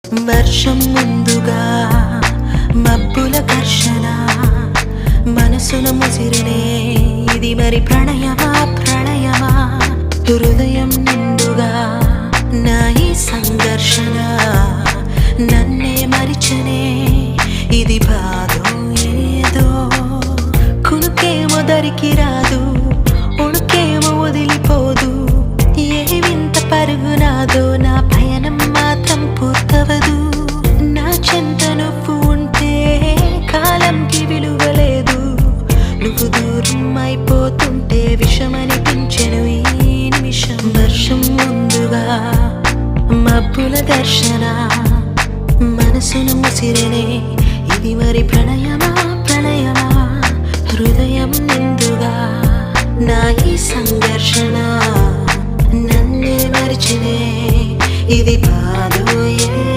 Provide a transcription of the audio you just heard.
వర్షం ముందుగా మబ్బుల ఘర్షణ మనసును ముసిరినే ఇది మరి ప్రణయమా ప్రణయమా హృదయం నిండుగా నా ఈ సంఘర్షణ నన్నే మరిచనే ఇది బాధో ఏదో కునుకేమో దరికి రాదు ఉణుకేమో వదిలిపోదు ఏ వింత పరుగు నాదో నా పయనం మాత్రం పూర్తవదు నా చెంత నువ్వు ఉంటే కాలంకి విలువలేదు నువ్వు దూరం అయిపోతుంటే విషమనిపించెను ఈ నిమిషం వర్షం ముందుగా మబ్బుల దర్శన మనసును ముసిరినే ఇది మరి ప్రణయమా ప్రణయమా హృదయం నిండుగా నా ఈ సంఘర్షణ నన్నే మరిచినే ఇది బాధ